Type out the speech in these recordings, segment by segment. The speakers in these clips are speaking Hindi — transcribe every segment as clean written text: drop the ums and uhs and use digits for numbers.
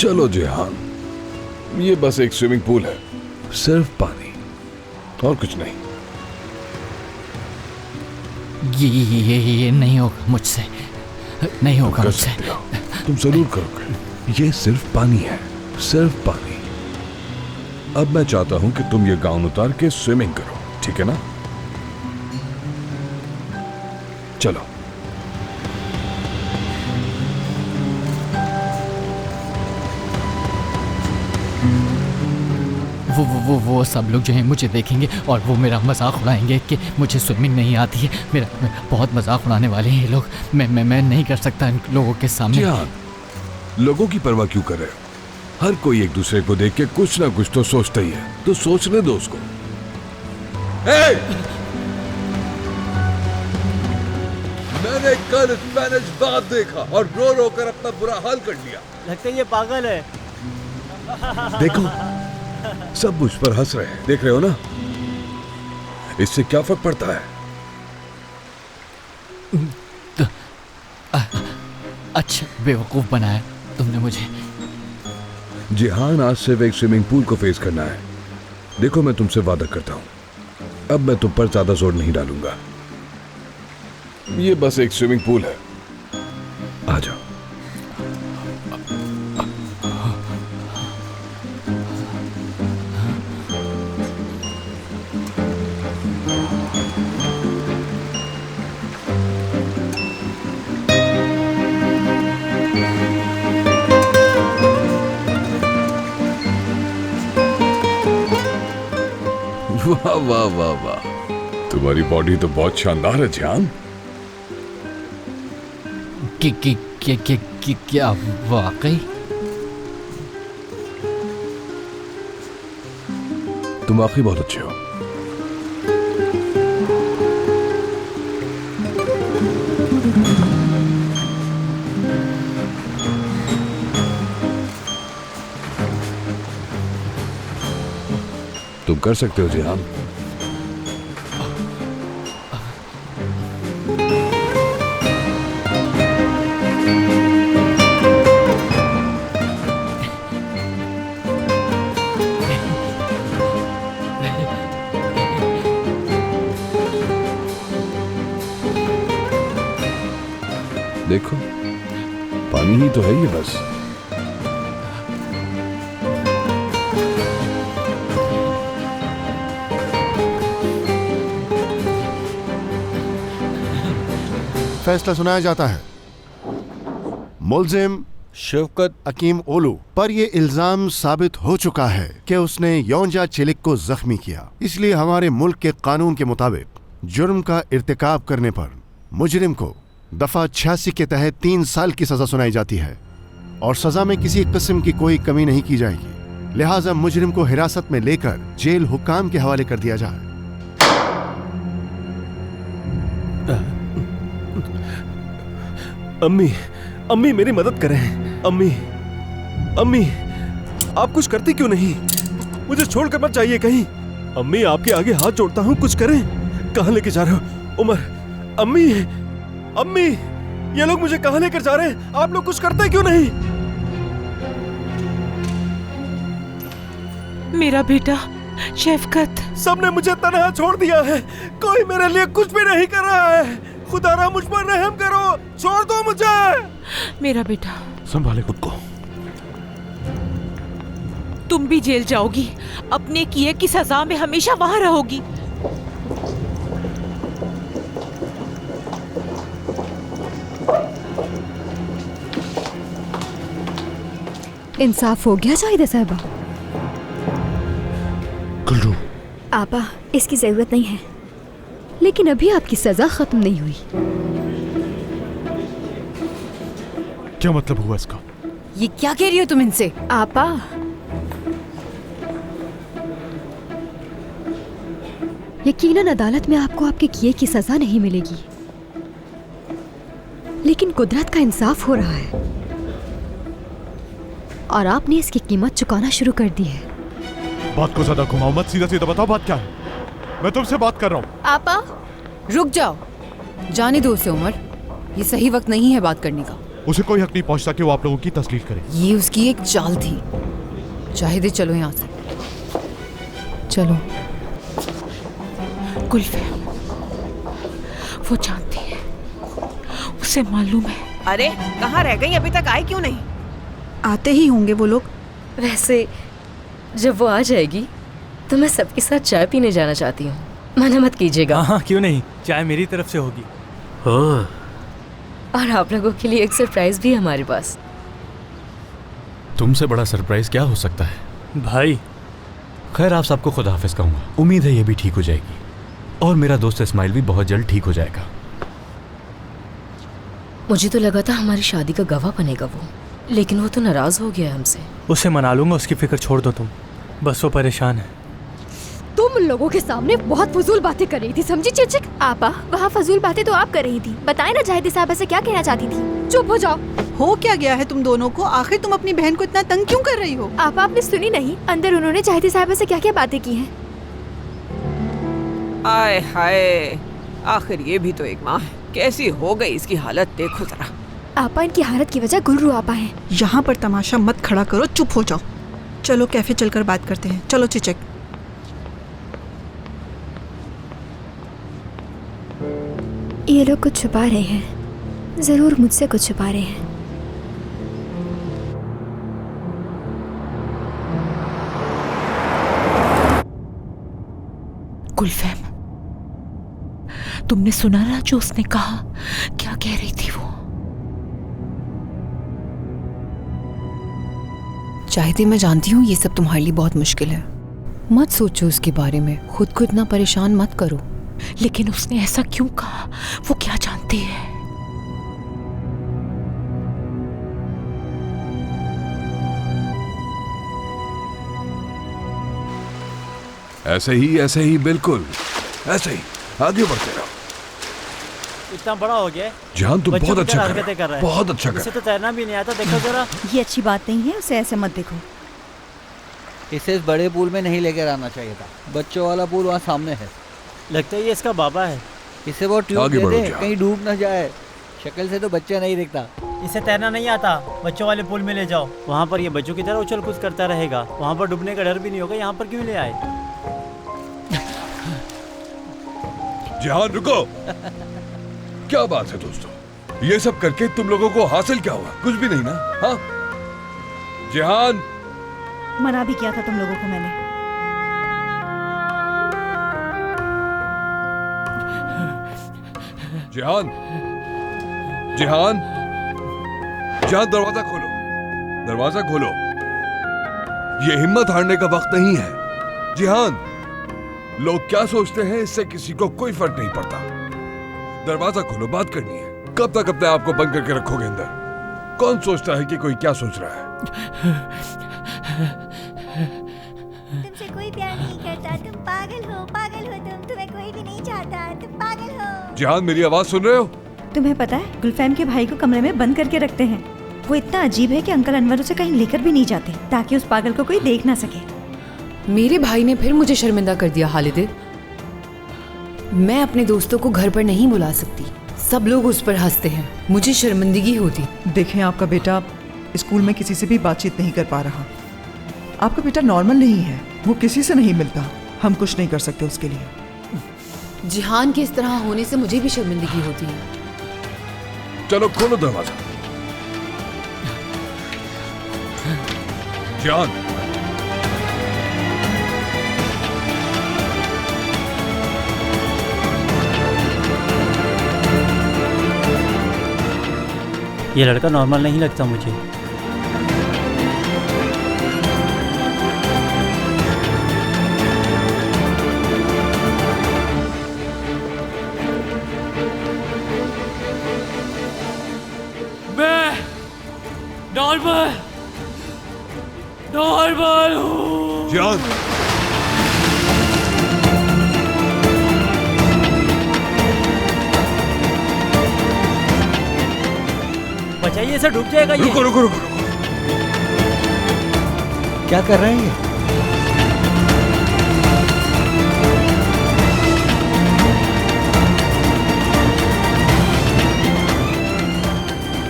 चलो जिहान, ये बस एक स्विमिंग पूल है, सिर्फ पानी और कुछ नहीं। ये नहीं होगा मुझसे, नहीं होगा मुझसे। तुम जरूर करोगे। ये सिर्फ पानी है, सिर्फ पानी। अब मैं चाहता हूं कि तुम ये गाउन उतार के स्विमिंग करो, ठीक है ना? चलो। वो सब लोग जो हैं मुझे देखेंगे और वो मेरा मजाक उड़ाएंगे कि मुझे स्विमिंग नहीं आती है। मेरा बहुत मजाक उड़ाने वाले हैं ये लोग। मैं नहीं कर सकता इन लोगों के सामने। जिहान, लोगों की परवाह क्यों कर रहे हो? हर कोई एक दूसरे को देख के कुछ ना कुछ तो सोचता ही है, तो सोचने दो उसको। मैंने कल स्पेनिश बाप देखा और रो रो कर अपना बुरा हाल कर लिया। लगता है ये पागल है। देखो, सब मुझ पर हंस रहे हैं, देख रहे हो ना? इससे क्या फर्क पड़ता है? अच्छा बेवकूफ बनाया तुमने मुझे। जिहान, आज सिर्फ एक स्विमिंग पूल को फेस करना है। देखो, मैं तुमसे वादा करता हूं, अब मैं तुम पर ज्यादा जोर नहीं डालूंगा। ये बस एक स्विमिंग पूल है, आ जाओ। वाह वाह वाह वाह, तुम्हारी बॉडी तो बहुत शानदार है जिहान। क्या वाकई? तुम वाकई बहुत अच्छे हो। तुम कर सकते हो जिहान। देखो, पानी ही तो है ये बस। फैसला सुनाया जाता है। मुल्जिम शफकत हकीम ओलू पर यह इल्जाम साबित हो चुका है कि उसने योंजा चिलिक को जख्मी किया। इसलिए हमारे मुल्क के कानून के मुताबिक जुर्म का इर्तिकाब करने पर मुजरिम को दफा 86 के तहत 3 साल की सजा सुनाई जाती है और सजा में किसी किस्म की कोई कमी नहीं की जाएगी। लिहाजा मुजरिम को हिरासत में लेकर जेल हुक्काम के हवाले कर दिया जाए। अम्मी मेरी मदद करें। अम्मी आप कुछ करती क्यों नहीं? मुझे छोड़कर मत जाइए कहीं। अम्मी आपके आगे हाथ जोड़ता हूँ, कुछ करें। कहाँ लेके जा रहे हो उमर? अम्मी ये लोग मुझे कहाँ लेकर जा रहे हैं? आप लोग कुछ करते क्यों नहीं? मेरा बेटा शफकत। सबने मुझे तन्हा छोड़ दिया है, कोई मेरे लिए कुछ भी नहीं कर रहा है। खुदारा मुझ पर रहम करो, छोड़ दो मुझे। मेरा बेटा संभाले खुद को। तुम भी जेल जाओगी, अपने किए की सजा में हमेशा वहां रहोगी। इंसाफ हो गया जाहिदा साहबा? गुल्लू, आपा इसकी जरूरत नहीं है, लेकिन अभी आपकी सजा खत्म नहीं हुई। क्या मतलब हुआ इसका? ये क्या कह रही हो तुम इनसे? आपा यकीनन अदालत में आपको आपके किए की सजा नहीं मिलेगी, लेकिन कुदरत का इंसाफ हो रहा है और आपने इसकी कीमत चुकाना शुरू कर दी है। बात को ज्यादा घुमाओ मत, सीधा सीधा बताओ बात क्या है। मैं तुमसे बात कर रहा हूँ। आपा रुक जाओ, जाने दो उसे उमर, ये सही वक्त नहीं है बात करने का। उसे कोई हक नहीं पहुंचता कि वो आप लोगों की तस्लील करे। ये उसकी एक चाल थी। जाहिद, चलो यहाँ से, चलो। गुलफैम, वो जानती है, उसे मालूम है। अरे कहाँ रह गई? अभी तक आई क्यों नहीं? आते ही होंगे वो लोग। वैसे जब वो आ जाएगी तो मैं सबके साथ चाय पीने जाना चाहती हूँ, मना मत कीजिएगा। हाँ क्यों नहीं, चाय मेरी तरफ से होगी। हाँ, और आप लोगों के लिए एक सरप्राइज भी है हमारे पास। तुमसे बड़ा सरप्राइज क्या हो सकता है भाई? खैर, आप सबको खुदा हाफिज कहूँगा। उम्मीद है ये भी ठीक हो जाएगी और मेरा दोस्त इस्माइल भी बहुत जल्द ठीक हो जाएगा। मुझे तो लगा था हमारी शादी का गवाह बनेगा वो, लेकिन वो तो नाराज हो गया हमसे। उसे मना लूंगा, उसकी फिक्र छोड़ दो तुम, बस वो परेशान है। तुम लोगों के सामने बहुत फजूल बातें कर रही थी, समझी चिचिक? आपा, वहाँ फजूल बातें तो आप कर रही थी। बताए ना जाहिद साहब ऐसे क्या कहना चाहती थी। चुप हो जाओ। हो क्या गया है तुम दोनों को? आखिर तुम अपनी बहन को इतना तंग क्यों कर रही हो? आपा, आपने सुनी नहीं? अंदर उन्होंने जाहिद साहब से क्या क्या बातें की हैं। आय हाय, आखिर ये भी तो एक माँ है। कैसी हो गई इसकी हालत, देखो जरा। आपा, इनकी हालत की वजह गुलरू आपा है। यहाँ पर तमाशा मत खड़ा करो, चुप हो जाओ। चलो कैफे चलकर बात करते हैं। चलो चिचक। ये लोग कुछ छुपा रहे हैं, जरूर मुझसे कुछ छुपा रहे हैं। गुलफैम, तुमने सुना ना जो उसने कहा? क्या कह रही थी वो? चाहती, मैं जानती हूँ ये सब तुम्हारे लिए बहुत मुश्किल है। मत सोचो उसके बारे में, खुद को इतना परेशान मत करो। लेकिन उसने ऐसा क्यों कहा? वो क्या जानती है? ऐसे ही बिल्कुल ऐसे ही आगे बढ़ते रहो। इतना बड़ा हो गया है। जान, तुम बहुत अच्छा कर रहा है। बहुत अच्छा कर। इसे तो तैरना भी नहीं आता, देखो जरा। ये अच्छी बात नहीं है, उसे ऐसे मत देखो। इसे इस बड़े पूल में नहीं लेकर आना चाहिए था। बच्चों वाला पूल वहाँ सामने है। लगता है ये इसका बाबा है। इसे वो ट्यूब दे दे, कहीं डूब ना जाए। शक्ल से तो बच्चा नहीं दिखता। इसे तैरना नहीं आता, बच्चों वाले पूल में ले जाओ। वहाँ पर ये बच्चों की तरह उछल कूद करता रहेगा। वहाँ पर डूबने का डर भी नहीं होगा। यहाँ पर क्यों ले आए? जहां रुको। क्या बात है दोस्तों, ये सब करके तुम लोगों को हासिल क्या हुआ? कुछ भी नहीं ना? हाँ जहान, मना भी किया था तुम लोगों को मैंने। जहान, जहान, जहान, दरवाजा खोलो, दरवाजा खोलो। ये हिम्मत हारने का वक्त नहीं है। जहान, लोग क्या सोचते हैं इससे किसी को कोई फर्क नहीं पड़ता। दरवाजा खोलो, बात करनी है। कब तक अपने आप को बंद करके रखोगे अंदर? कौन सोचता है कि कोई क्या सोच रहा है? तुमसे कोई प्यार नहीं करता, तुम पागल हो तुम, तुम्हें कोई भी नहीं चाहता, तुम पागल हो। जहान, मेरी आवाज सुन रहे हो? तुम्हें पता है गुलफैम के भाई को कमरे में बंद करके रखते हैं। वो इतना अजीब है कि अंकल अनवर उसे कहीं लेकर भी नहीं जाते ताकि उस पागल को कोई देख ना सके। मेरे भाई ने फिर मुझे शर्मिंदा कर दिया खालिद। मैं अपने दोस्तों को घर पर नहीं बुला सकती। सब लोग उस पर हंसते हैं, मुझे शर्मिंदगी होती। देखें, आपका बेटा स्कूल में किसी से भी बातचीत नहीं कर पा रहा। आपका बेटा नॉर्मल नहीं है, वो किसी से नहीं मिलता। हम कुछ नहीं कर सकते उसके लिए। जिहान के इस तरह होने से मुझे भी शर्मिंदगी होती है। चलो खोलो दरवाजा। जान, ये लड़का नॉर्मल नहीं लगता मुझे। मैं नॉर्मल हूँ। जान, बचाइए, इसे डूब जाएगा ये। रुको रुको रुको। क्या कर रहे हैं ये?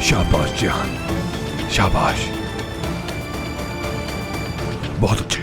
शाबाश जिहान, शाबाश, बहुत अच्छे।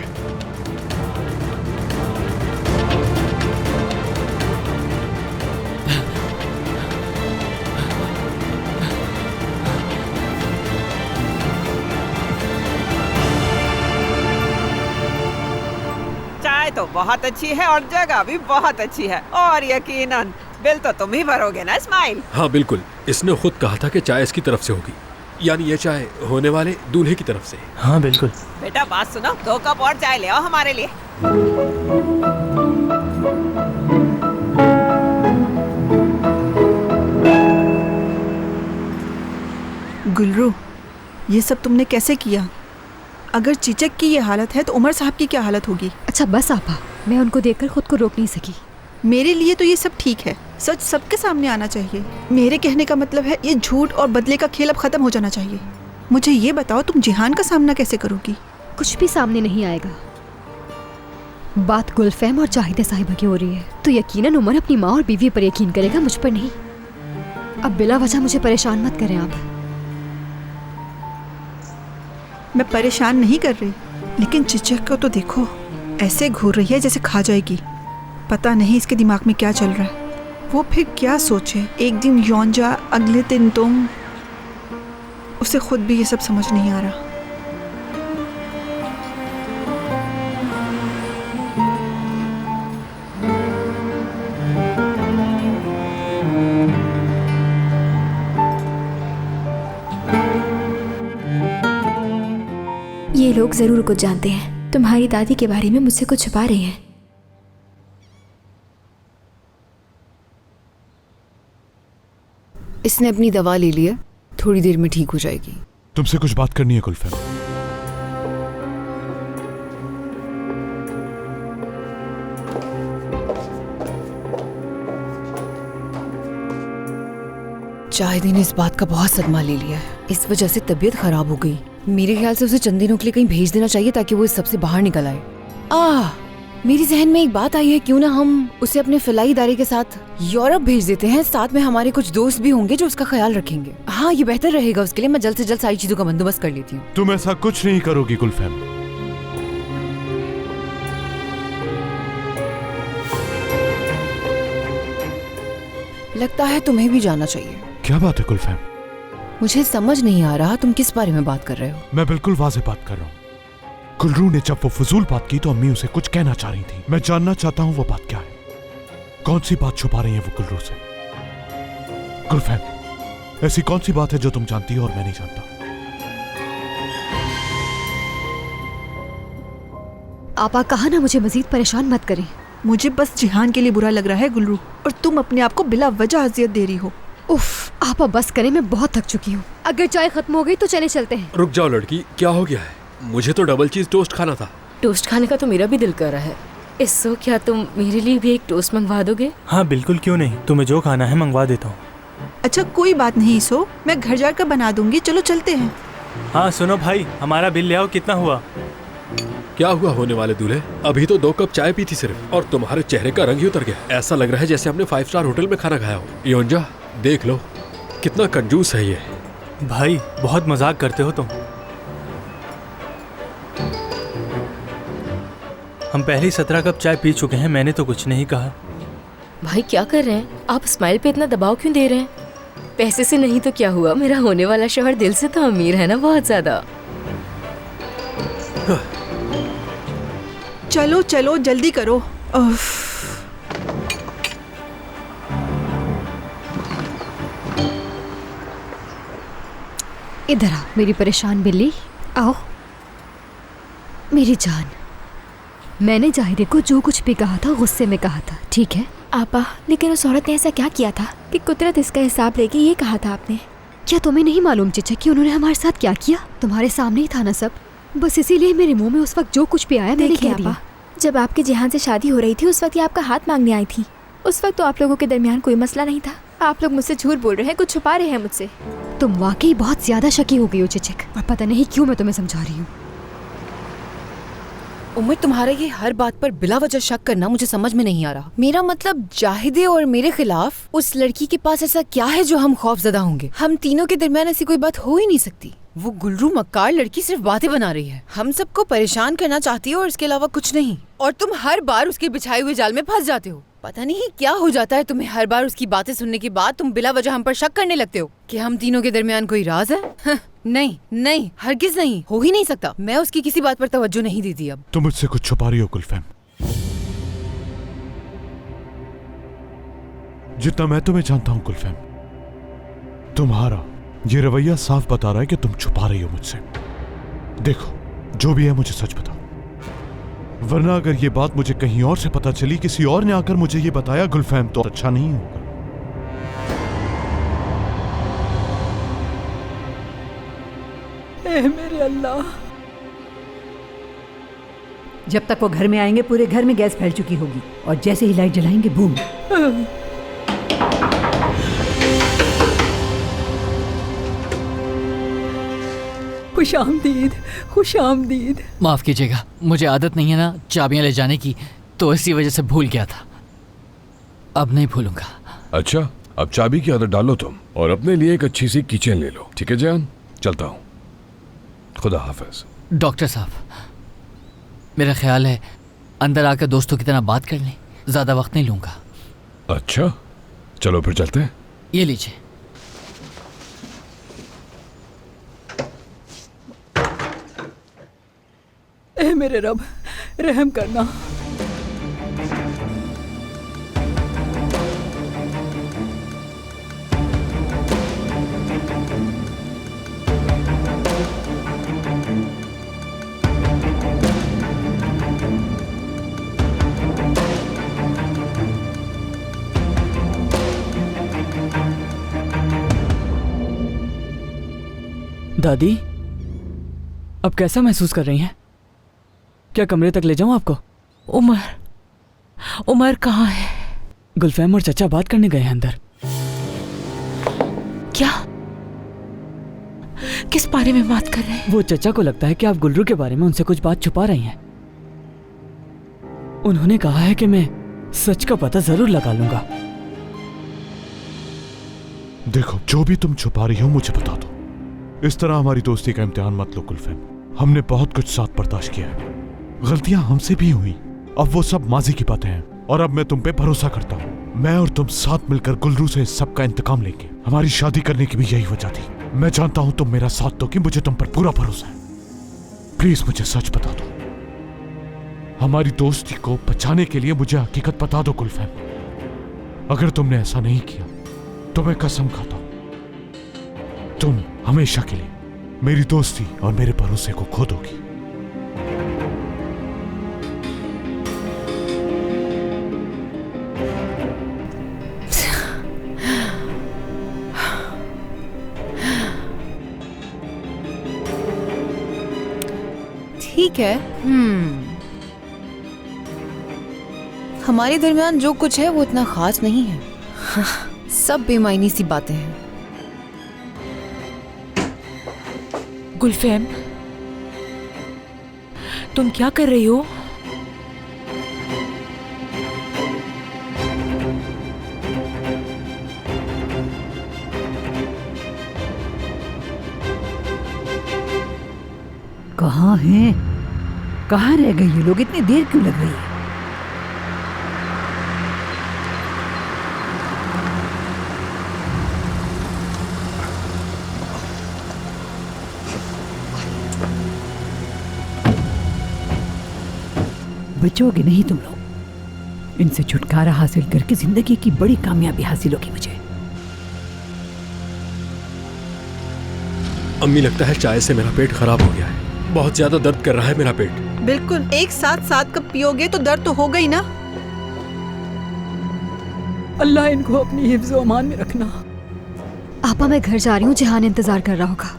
चाय तो बहुत अच्छी है और जगह भी बहुत अच्छी है, और यकीनन बिल तो तुम ही भरोगे ना इस्माइल? हाँ बिल्कुल, इसने खुद कहा था कि चाय इसकी तरफ से होगी, यानी ये चाय होने वाले दूल्हे की तरफ से। हाँ बिल्कुल। बेटा बात सुनो, 2 कप और चाय ले आओ हमारे लिए। गुलरू, ये सब तुमने कैसे किया? अगर चिचक की ये हालत है तो उमर साहब की क्या हालत होगी? अच्छा बस आपा, मैं उनको देखकर खुद को रोक नहीं सकी। मेरे लिए तो ये सब ठीक है, सच सबके सामने आना चाहिए। मेरे कहने का मतलब है ये झूठ और बदले का खेल अब खत्म हो जाना चाहिए। मुझे ये बताओ, तुम जिहान का सामना कैसे करोगी? कुछ भी सामने नहीं आएगा। बात गुलफैम और जाहिदा साहिबा की हो रही है तो यकीनन उमर अपनी माँ और बीवी पर यकीन करेगा, मुझ पर नहीं। अब बिला वजह मुझे परेशान मत करें आप। मैं परेशान नहीं कर रही, लेकिन चिचक को तो देखो, ऐसे घूर रही है जैसे खा जाएगी। पता नहीं इसके दिमाग में क्या चल रहा है। वो फिर क्या सोचे, एक दिन योंजा, अगले दिन तुम। उसे खुद भी ये सब समझ नहीं आ रहा। ये लोग जरूर कुछ जानते हैं। तुम्हारी दादी के बारे में मुझसे कुछ छुपा रहे हैं। इसने अपनी दवा ले ली है, थोड़ी देर में ठीक हो जाएगी। तुमसे कुछ बात करनी है गुलफैम। जाहिदी ने इस बात का बहुत सदमा ले लिया है, इस वजह से तबीयत खराब हो गई। मेरे ख्याल से उसे चंद दिनों के लिए कहीं भेज देना चाहिए ताकि वो इस सब से बाहर निकल आए। मेरी जहन में एक बात आई है, क्यों ना हम उसे अपने फलाई इदारे के साथ यूरोप भेज देते हैं। साथ में हमारे कुछ दोस्त भी होंगे जो उसका ख्याल रखेंगे। हाँ, ये बेहतर रहेगा उसके लिए। मैं जल्द से जल्द सारी चीजों का बंदोबस्त कर लेती हूँ। तुम ऐसा कुछ नहीं करोगी गुलफैम। लगता है तुम्हें भी जाना चाहिए। क्या बात है गुलफैम? मुझे समझ नहीं आ रहा तुम किस बारे में बात कर रहे हो। मैं बिल्कुल वाज़ेह बात कर रहा हूँ। गुलरू ने जब वो फजूल बात की तो अम्मी उसे कुछ कहना चाह रही थी। मैं जानना चाहता हूँ वो बात क्या है। कौन सी बात छुपा रही है वो गुलरू से? गुलफैम, ऐसी कौन सी बात है जो तुम जानती हो और मैं नहीं जानता? आपा कहा ना मुझे मजीद परेशान मत करें। मुझे बस जिहान के लिए बुरा लग रहा है गुलरू, और तुम अपने आप को बिला वजह अजियत दे रही हो। उफ, आपा बस करें, मैं बहुत थक चुकी हूँ। अगर चाय खत्म हो गई तो चले चलते हैं। रुक जाओ लड़की, क्या हो गया है? मुझे तो डबल चीज टोस्ट खाना था। टोस्ट खाने का तो मेरा भी दिल कर रहा है। इसो क्या तुम मेरे लिए भी एक टोस्ट मंगवा दोगे? हाँ बिल्कुल, क्यों नहीं। तुम्हें जो खाना है मंगवा देता हूँ। अच्छा कोई बात नहीं इसो, मैं घर जाकर बना दूंगी। चलो चलते हैं। हाँ सुनो भाई, हमारा बिल ले आओ। कितना हुआ? क्या हुआ होने वाले दूल्हे? अभी तो 2 कप चाय पी थी सिर्फ, और तुम्हारे चेहरे का रंग ही उतर गया। ऐसा लग रहा है जैसे हमने 5 स्टार होटल में खाना खाया हो। योंजा देख लो, कितना कंजूस है ये। भाई बहुत मजाक करते हो तुम। हम पहले ही 17 कप चाय पी चुके हैं, मैंने तो कुछ नहीं कहा। भाई क्या कर रहे हैं आप? स्माइल पे इतना दबाव क्यों दे रहे हैं? पैसे से नहीं तो क्या हुआ, मेरा होने वाला शौहर दिल से तो अमीर है ना, बहुत ज्यादा। चलो चलो जल्दी करो। इधर आओ मेरी परेशान बिल्ली, आओ। मेरी जान, मैंने जाहिदे को जो कुछ भी कहा था गुस्से में कहा था, ठीक है? आपा, लेकिन उस औरत ने ऐसा क्या किया था कि कुदरत इसका हिसाब लेगी, ये कहा था आपने। क्या तुम्हें नहीं मालूम चिचा कि उन्होंने हमारे साथ क्या किया? तुम्हारे सामने ही था ना सब। बस इसीलिए मेरे मुंह में उस वक्त जो कुछ भी आया मैंने कह दिया। जब आपके जिहान से शादी हो रही थी उस वक्त ये आपका हाथ मांगने आई थी। उस वक्त तो आप लोगों के दरमियान कोई मसला नहीं था। आप लोग मुझसे झूठ बोल रहे हैं, कुछ छुपा रहे हैं मुझसे। तुम वाकई बहुत ज्यादा शकी हो गई हो चिचक, और पता नहीं क्यों मैं तुम्हें समझा रही हूँ। उमर, तुम्हारा ये हर बात पर बिला वजह शक करना मुझे समझ में नहीं आ रहा। मेरा मतलब जाहिदे और मेरे खिलाफ उस लड़की के पास ऐसा क्या है जो हम खौफजदा होंगे? हम तीनों के दरमियान ऐसी कोई बात हो ही नहीं सकती। वो गुलरू मक्कार लड़की सिर्फ बातें बना रही है, हम सबको परेशान करना चाहती है और इसके अलावा कुछ नहीं। और तुम हर बार उसके बिछाए हुए जाल में फंस जाते हो। पता नहीं क्या हो जाता है तुम्हें, हर बार उसकी बातें सुनने के बाद तुम बिला वजह हम पर शक करने लगते हो कि हम तीनों के दरमियान कोई राज है। नहीं नहीं, हरगिज नहीं, हो ही नहीं सकता। मैं उसकी किसी बात पर तवज्जो नहीं देती अब। तुम मुझसे कुछ छुपा रही हो गुलफैम। जितना मैं तुम्हें जानता हूं गुलफैम, तुम्हारा ये रवैया साफ बता रहा है कि तुम छुपा रही हो मुझसे। देखो, जो भी है मुझे सच बताओ, वरना अगर ये बात मुझे कहीं और से पता चली, किसी और ने आकर मुझे ये बताया गुलफैम, तो अच्छा नहीं होगा। ए मेरे अल्लाह, जब तक वो घर में आएंगे पूरे घर में गैस फैल चुकी होगी, और जैसे ही लाइट जलाएंगे बूम। खुशामदीद, खुशामदीद। माफ कीजिएगा, मुझे आदत नहीं है ना चाबियां ले जाने की, तो इसी वजह से भूल गया था। अब नहीं भूलूंगा। अच्छा, अब चाबी की आदत डालो तुम, और अपने लिए एक अच्छी सी किचन ले लो। ठीक है जान, चलता हूँ। खुदा हाफिज। डॉक्टर साहब, मेरा ख्याल है अंदर आकर दोस्तों की तरह बात कर लें, ज्यादा वक्त नहीं लूंगा। अच्छा, चलो फिर चलते हैं। ये लीजिए। ए मेरे रब, रहम करना। दादी, अब कैसा महसूस कर रही हैं? क्या कमरे तक ले जाऊं आपको? उमर कहाँ है? गुलफैम और चचा बात करने गए हैं अंदर। क्या? किस बारे में बात कर रहे हैं? वो चचा को लगता है कि आप गुलरू के बारे में उनसे कुछ बात छुपा रही हैं। उन्होंने कहा है कि मैं सच का पता जरूर लगा लूंगा। देखो, जो भी तुम छुपा रही हो मुझे बता दो। इस तरह हमारी दोस्ती का इम्तिहान मत लो गुलफैम। हमने बहुत कुछ साथ बर्दाश्त किया है, गलतियां हमसे भी हुई, अब वो सब माजी की बातें हैं, और अब मैं तुम पे भरोसा करता हूँ। मैं और तुम साथ मिलकर गुलरू से इस सब का इंतकाम लेंगे। हमारी शादी करने की भी यही वजह थी। मैं जानता हूँ तुम मेरा साथ दो कि मुझे तुम पर पूरा भरोसा है। प्लीज मुझे सच बता दो। हमारी दोस्ती को बचाने के लिए मुझे हकीकत बता दो गुलफैम। अगर तुमने ऐसा नहीं किया तो मैं कसम खाता हूँ तुम हमेशा के लिए मेरी दोस्ती और मेरे भरोसे को खो दोगी। ठीक है। हमारे दरमियान जो कुछ है वो इतना खास नहीं है। सब बेमायनी सी बातें हैं। गुलफैम, तुम क्या कर रही हो? कहाँ हैं? कहाँ रह गए ये लोग? इतनी देर क्यों लग रही है? बचोगे नहीं तुम लोग। इनसे छुटकारा हासिल करके जिंदगी की बड़ी कामयाबी हासिल होगी मुझे। अम्मी, लगता है चाय से मेरा पेट खराब हो गया है। बहुत ज्यादा दर्द कर रहा है मेरा पेट। बिल्कुल, एक साथ 7 कप पियोगे तो दर्द तो होगा ही ना। अल्लाह इनको अपनी हिफ्ज़ व अमान में रखना। आपा, मैं घर जा रही हूँ, जिहान इंतजार कर रहा होगा।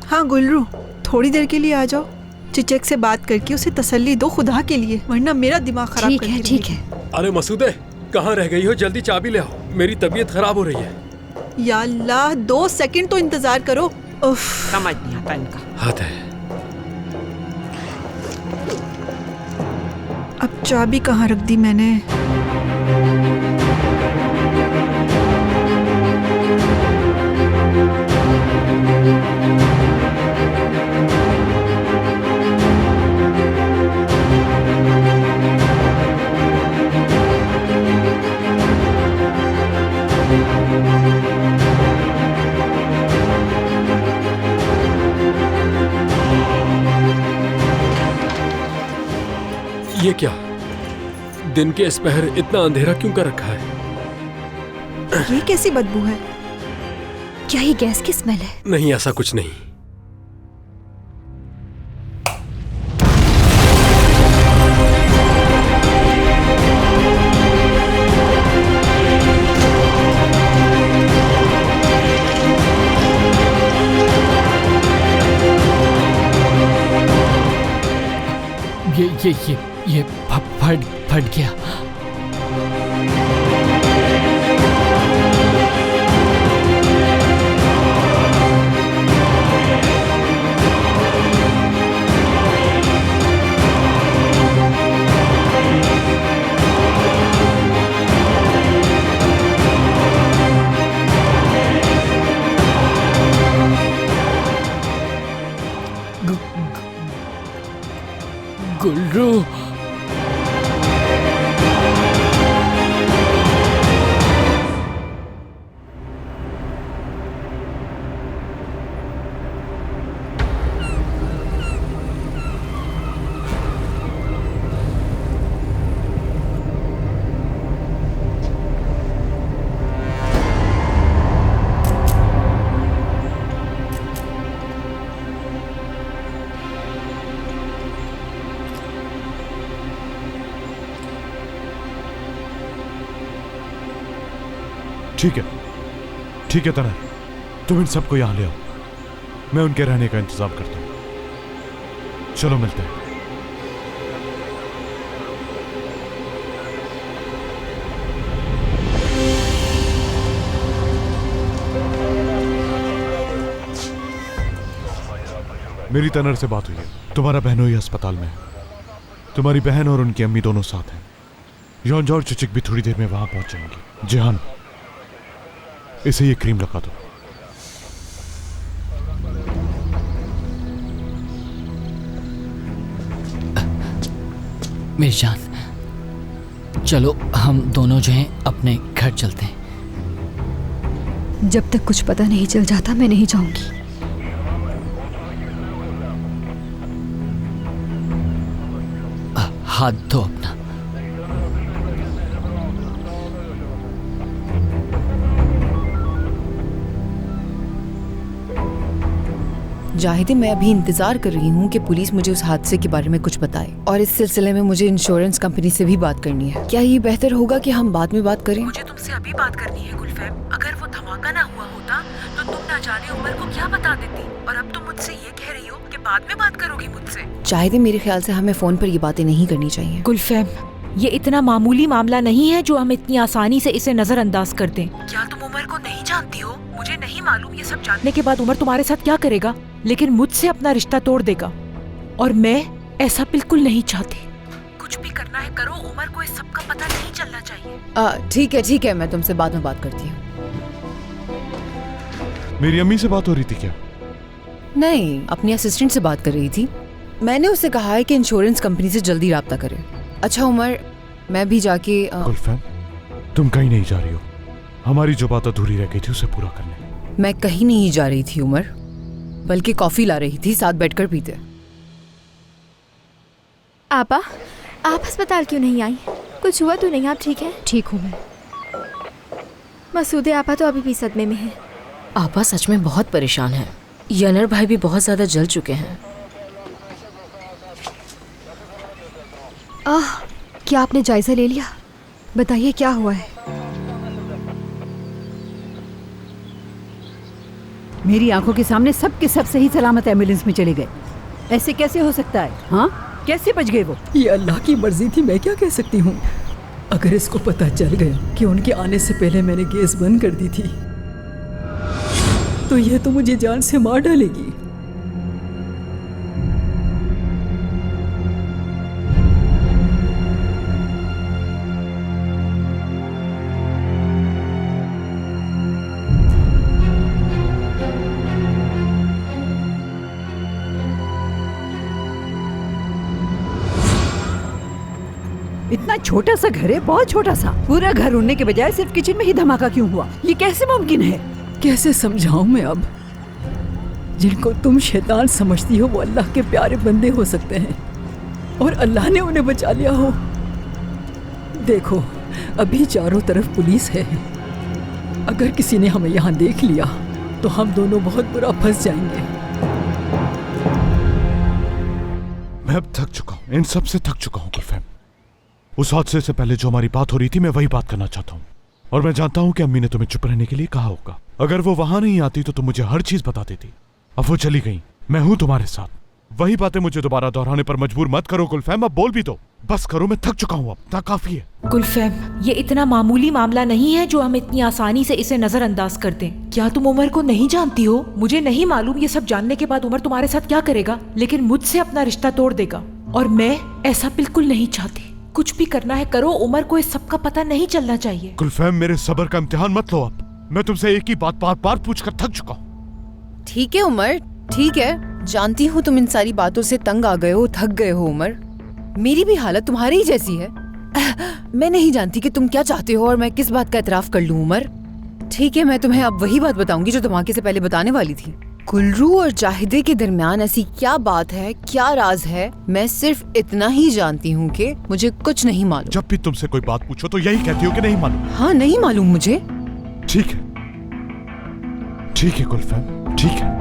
हाँ गुलरू, थोड़ी देर के लिए आ जाओ। चिचक से बात करके उसे तसल्ली दो खुदा के लिए, वरना मेरा दिमाग खराब कर देगी। ठीक है। अरे मसूदे, कहाँ रह गई हो? जल्दी चाबी ले आओ, मेरी तबीयत खराब हो रही है। या अल्लाह, 2 सेकंड तो इंतजार करो। समझ नहीं आता इनका। हाथ है। अब चाबी कहाँ रख दी मैंने? ये क्या? दिन के इस पहर इतना अंधेरा क्यों कर रखा है? ये कैसी बदबू है? क्या ये गैस की स्मेल है? नहीं, ऐसा कुछ नहीं। ये फट गया। गुल्लू, ठीक है तनय, तुम इन सबको यहां ले आओ। मैं उनके रहने का इंतजाम करता हूं। चलो मिलते हैं। मेरी तनर से बात हुई है। तुम्हारा बहनोई अस्पताल में है। तुम्हारी बहन और उनकी अम्मी दोनों साथ हैं। योंजा और चिचिक भी थोड़ी देर में वहां पहुंच जाएंगी। जिहान, इसे ये क्रीम लगा दो। मेरी जान, चलो हम दोनों जो हैं अपने घर चलते हैं। जब तक कुछ पता नहीं चल जाता मैं नहीं जाऊंगी। हाथ धो अपना। जाहिदी, मैं अभी इंतजार कर रही हूँ कि पुलिस मुझे उस हादसे के बारे में कुछ बताए, और इस सिलसिले में मुझे इंश्योरेंस कंपनी से भी बात करनी है। क्या ये बेहतर होगा कि हम बाद में बात करें? मुझे तुमसे अभी बात करनी है गुलफैम। अगर वो धमाका ना हुआ होता तो तुम ना जाने उमर को क्या बता देती, और अब तुम मुझसे ये कह रही हो कि बाद में बात करोगी मुझसे। जाहिदी, मेरे ख्याल से हमें फोन पर ये बातें नहीं करनी चाहिए। गुलफैम, ये इतना मामूली मामला नहीं है जो हम इतनी आसानी से इसे नजरअंदाज कर दें। क्या तुम उमर को नहीं जानती हो? मुझे नहीं मालूम। ये सब जानने के बाद उमर तुम्हारे साथ क्या करेगा, लेकिन मुझसे अपना रिश्ता तोड़ देगा, और मैं ऐसा बिल्कुल नहीं चाहती। कुछ भी करना है करो, उमर को इस सब का पता नहीं चलना चाहिए। ठीक है, मैं तुमसे बाद में बात करती हूँ। मेरी अम्मी से बात हो रही थी क्या? नहीं, अपनी असिस्टेंट से बात कर रही थी। मैंने उससे कहा है कि इंश्योरेंस कंपनी से जल्दी राब्ता करे। अच्छा उमर, मैं भी जाके गुलफैम, तुम कहीं नहीं जा रही हो। हमारी जो बात अधूरी रह गई थी उसे पूरा करने। मैं कहीं नहीं जा रही थी उमर, बल्कि कॉफी ला रही थी, साथ बैठकर पीते। आपा, आप अस्पताल क्यों नहीं आई? कुछ हुआ तो नहीं? आप ठीक है? ठीक हूँ मैं। मसूदे आपा तो अभी भी सदमे में है। आपा सच में बहुत परेशान है। यनर भाई भी बहुत ज्यादा जल चुके हैं। क्या आपने जायजा ले लिया? बताइए क्या हुआ है? मेरी आंखों के सामने सब के सब सही सलामत एम्बुलेंस में चले गए। ऐसे कैसे हो सकता है? हाँ, कैसे बच गए वो? ये अल्लाह की मर्जी थी, मैं क्या कह सकती हूँ। अगर इसको पता चल गया कि उनके आने से पहले मैंने गैस बंद कर दी थी तो ये तो मुझे जान से मार डालेगी। इतना छोटा सा घर है, बहुत छोटा सा। पूरा घर उड़ने के बजाय सिर्फ किचन में ही धमाका क्यों हुआ? ये कैसे मुमकिन है? कैसे समझाऊं मैं अब? जिनको तुम शैतान समझती हो वो अल्लाह के प्यारे बंदे हो सकते हैं और अल्लाह ने उन्हें बचा लिया हो। देखो, अभी चारों तरफ पुलिस है। अगर किसी ने हमें यहाँ देख लिया तो हम दोनों बहुत बुरा फंस जाएंगे। मैं अब थक चुका हूँ, इन सब से थक चुका हूँ गुलफैम। उस हादसे से पहले जो हमारी बात हो रही थी, मैं वही बात करना चाहता हूँ। और मैं जानता हूँ कि अम्मी ने तुम्हें चुप रहने के लिए कहा होगा। अगर वो वहां नहीं आती तो तुम मुझे हर चीज बता देती। अब वो चली गई, मैं हूं तुम्हारे साथ। वही बातें मुझे दोबारा दोहराने पर मजबूर मत करो गुलफैम। अब बोल भी दो, बस करो, मैं थक चुका हूँ, अब इतना काफी है। गुलफैम, ये इतना मामूली मामला नहीं है जो हम इतनी आसानी से इसे नजरअंदाज कर दें। क्या तुम उमर को नहीं जानती हो? मुझे नहीं मालूम ये सब जानने के बाद उमर तुम्हारे साथ क्या करेगा, लेकिन मुझसे अपना रिश्ता तोड़ देगा और मैं ऐसा बिल्कुल नहीं चाहती। कुछ भी करना है करो, उमर को इस सब का पता नहीं चलना चाहिए। गुलफैम, मेरे सब्र का इम्तिहान मत लो अब। मैं तुमसे एक ही बात बार बार पूछकर थक चुका हूँ। ठीक है उमर, ठीक है, जानती हूँ तुम इन सारी बातों से तंग आ गए हो, थक गए हो उमर। मेरी भी हालत तुम्हारी ही जैसी है। मैं नहीं जानती कि तुम क्या चाहते हो और मैं किस बात का एतराफ कर लूँ उमर। ठीक है, मैं तुम्हें अब वही बात बताऊंगी जो धमाके से पहले बताने वाली थी। गुलरू और जाहिदे के दरमियान ऐसी क्या बात है, क्या राज है, मैं सिर्फ इतना ही जानती हूँ कि मुझे कुछ नहीं मालूम। जब भी तुमसे कोई बात पूछो तो यही कहती हो कि नहीं मालूम। हाँ, नहीं मालूम मुझे। ठीक है, ठीक है गुलफैम, ठीक है।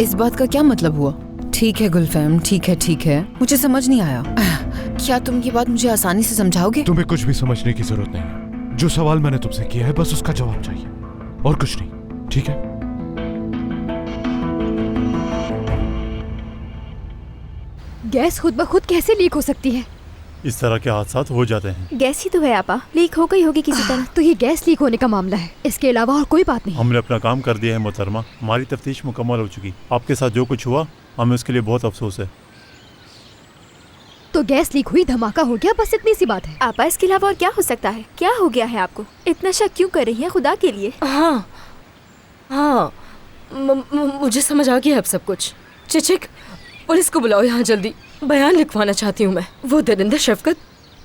इस बात का क्या मतलब हुआ? ठीक है गुलफैम, ठीक है, ठीक है। मुझे समझ नहीं आया। क्या तुम ये बात मुझे आसानी से समझाओगे? तुम्हें कुछ भी समझने की जरूरत नहीं है। जो सवाल मैंने तुमसे किया है बस उसका जवाब चाहिए और कुछ नहीं, ठीक है? गैस खुद ब खुद कैसे लीक हो सकती है? इस तरह के हादसा हो जाते हैं। गैस ही तो है आपा, लीक हो गई होगी किसी तरह। तो ये गैस लीक होने का मामला है, इसके अलावा और कोई बात नहीं। हमने अपना काम कर दिया है मोहतरमा, हमारी तफ्तीश मुकम्मल हो चुकी। आपके साथ जो कुछ हुआ हमें उसके लिए बहुत अफसोस है। तो गैस लीक हुई, धमाका हो गया, बस इतनी सी बात है। आपा, इसके अलावा और क्या हो सकता है? क्या हो गया है आपको? इतना शक क्यों कर रही है खुदा के लिए? हाँ हाँ, मुझे समझ आ गया अब सब कुछ। चिचिक, पुलिस को बुलाओ यहाँ जल्दी, बयान लिखवाना चाहती हूँ मैं। वो दरिंदा शफकत,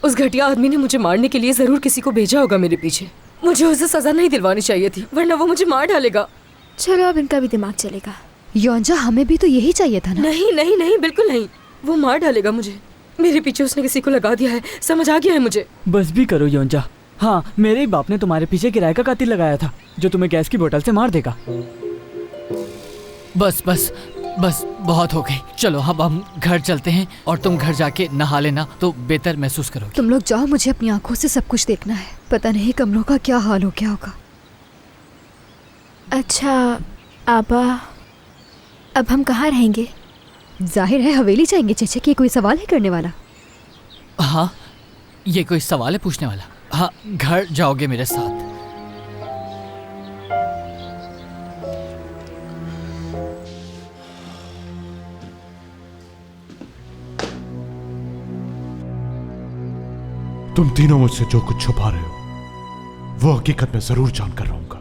उस घटिया आदमी ने मुझे मारने के लिए जरूर किसी को भेजा होगा मेरे पीछे। मुझे उसे सजा नहीं दिलवानी चाहिए थी, वरना वो मुझे मार डालेगा। चलो अब इनका भी दिमाग चलेगा। योंजा, हमें भी तो यही चाहिए था ना? नहीं नहीं नहीं, बिल्कुल नहीं, वो मार डालेगा मुझे। मेरे पीछे उसने किसी को लगा दिया है, समझ आ गया है मुझे। बस भी करो योंजा। हाँ, मेरे ही बाप ने तुम्हारे पीछे किराए का कातिल लगाया था जो तुम्हें गैस की बोतल से मार देगा। बस बस बस, बहुत हो गई। चलो अब हम घर चलते हैं और तुम घर जाके नहा लेना तो बेहतर महसूस करोगे। तुम लोग जाओ, मुझे अपनी आंखों से सब कुछ देखना है। पता नहीं कमरों का क्या हाल हो गया होगा। अच्छा आपा, अब हम कहाँ रहेंगे? जाहिर है हवेली जाएंगे। चेचे, ये कोई सवाल है करने वाला? हाँ, ये कोई सवाल है पूछने वाला? हाँ, घर जाओगे मेरे साथ? तुम तीनों मुझसे जो कुछ छुपा रहे हो वो हकीकत में जरूर जानकर रहूंगा।